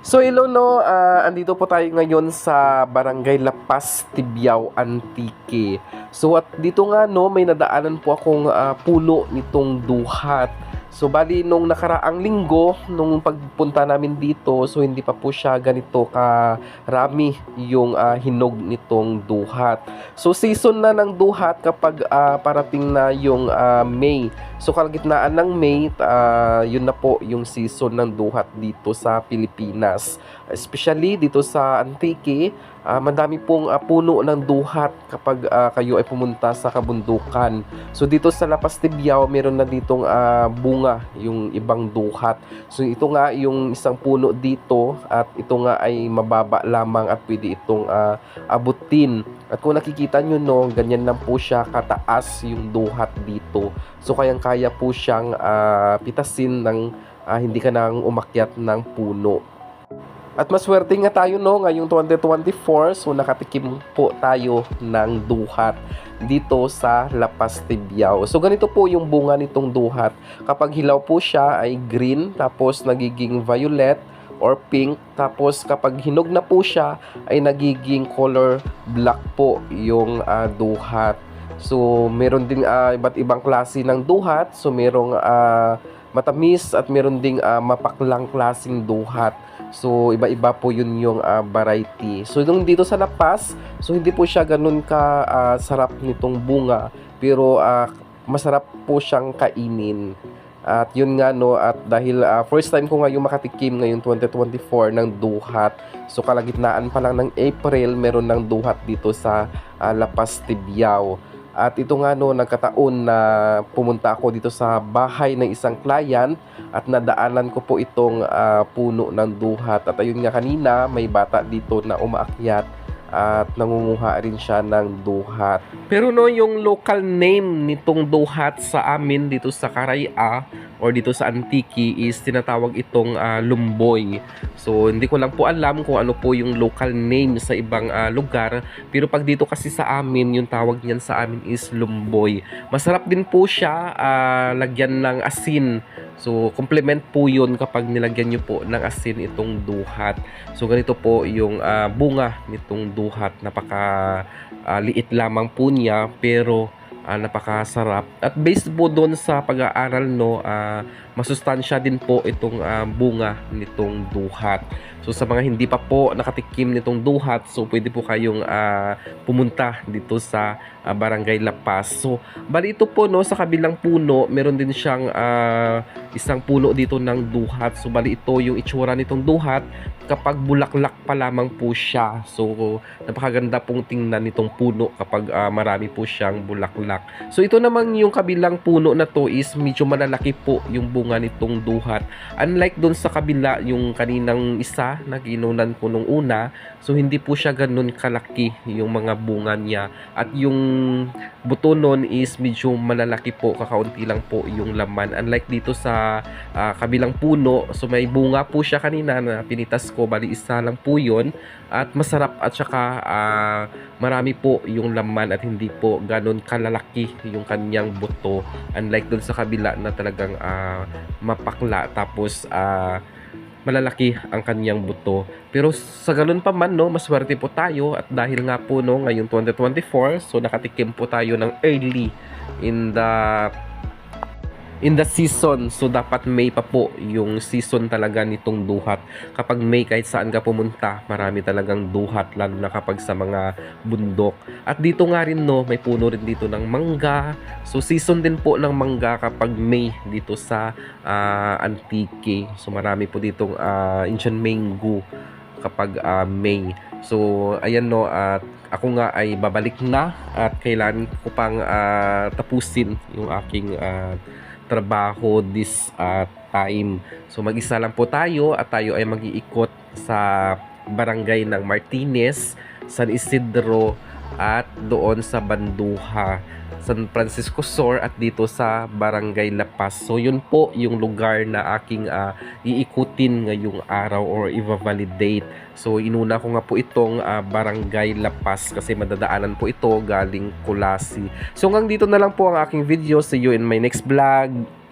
So hello no, andito po tayo ngayon sa Barangay Lapas, Tibiao, Antique. So at dito nga no, may nadaanan po akong puno nitong duhat. So bali nung nakaraang linggo, nung pagpunta namin dito, so hindi pa po siya ganito karami yung hinog nitong duhat. So season na ng duhat kapag parating na yung May. So kalagitnaan ng May, yun na po yung season ng duhat dito sa Pilipinas. Especially dito sa Antique, madami pong puno ng duhat kapag kayo ay pumunta sa kabundukan. So dito sa Lapas Tibiao, meron na ditong bunga yung ibang duhat. So ito nga yung isang puno dito at ito nga ay mababa lamang at pwede itong abutin. At kung nakikita nyo no, ganyan lang po siya kataas yung duhat dito. So kayang-kaya po siyang pitasin ng hindi ka nang umakyat ng puno. At maswerte nga tayo no, ngayong 2024, so nakatikim po tayo ng duhat dito sa Lapas Tibiao. So ganito po yung bunga nitong duhat. Kapag hilaw po siya ay green, tapos nagiging violet or pink, tapos kapag hinog na po siya ay nagiging color black po yung duhat. So meron din iba't ibang klase ng duhat. So merong matamis at meron ding mapaklang klaseng duhat. So iba-iba po yun yung variety. So nung dito sa Lapas, so hindi po siya ganun ka sarap nitong bunga, pero masarap po siyang kainin. At yun nga no, at dahil first time ko ngayon makatikim ngayong 2024 ng duhat. So kalagitnaan pa lang ng April, meron ng duhat dito sa Lapas Tibiao. At ito nga no, nagkataon na pumunta ako dito sa bahay ng isang client at nadaanan ko po itong puno ng duhat. At ayun nga, kanina may bata dito na umaakyat at nangunguha rin siya ng duhat. Pero no, yung local name nitong duhat sa amin dito sa Caraya or dito sa Antique is tinatawag itong lumboy. So hindi ko lang po alam kung ano po yung local name sa ibang lugar, pero pag dito kasi sa amin, yung tawag niyan sa amin is lumboy. Masarap din po siya lagyan ng asin. So complement po yun kapag nilagyan nyo po ng asin itong duhat. So ganito po yung bunga nitong duhat. Napaka liit lamang po niya, pero napakasarap. At based po doon sa pag-aaral no, masustansya din po itong bunga nitong duhat. So sa mga hindi pa po nakatikim nitong duhat, so pwede po kayong pumunta dito sa Barangay Lapas. So bali ito po no, sa kabilang puno meron din siyang isang puno dito ng duhat. So bali ito yung itsura nitong duhat kapag bulaklak pa lamang po siya. So napakaganda pong tingnan nitong puno kapag marami po siyang bulaklak. So ito naman yung kabilang puno na to is medyo malalaki po yung bunga nitong duhat. Unlike doon sa kabila, yung kaninang isa na ginunan ko nung una, so hindi po siya ganun kalaki yung mga bunga niya. At yung buto nun is medyo malalaki po, kakaunti lang po yung laman. Unlike dito sa kabilang puno, so may bunga po siya kanina na pinitas ko, bali isa lang po yun. At masarap at saka marami po yung laman at hindi po ganun kalalaki yung kanyang buto. Unlike dun sa kabila na talagang mapakla tapos malalaki ang kanyang buto. Pero sa ganun pa man no, maswerte po tayo at dahil nga po no, ngayong 2024, so nakatikim po tayo ng early in the season. So dapat May pa po yung season talaga nitong duhat. Kapag May, kahit saan ka pumunta, marami talagang duhat, lalo na kapag sa mga bundok. At dito nga rin no, may puno rin dito ng mangga. So season din po ng mangga kapag May dito sa Antique. So marami po ditong Indian mango kapag May. So ayan no, at ako nga ay babalik na at kailangan ko pang tapusin yung aking trabaho this time. So mag-isa lang po tayo at tayo ay mag-iikot sa barangay ng Martinez, San Isidro at doon sa Banduha, San Francisco Sur at dito sa Barangay Lapas. So yun po yung lugar na aking iikutin ngayong araw or i-validate. So inuna ko nga po itong Barangay Lapas kasi madadaanan po ito galing Kulasi. So hanggang dito na lang po ang aking video. See you in my next vlog.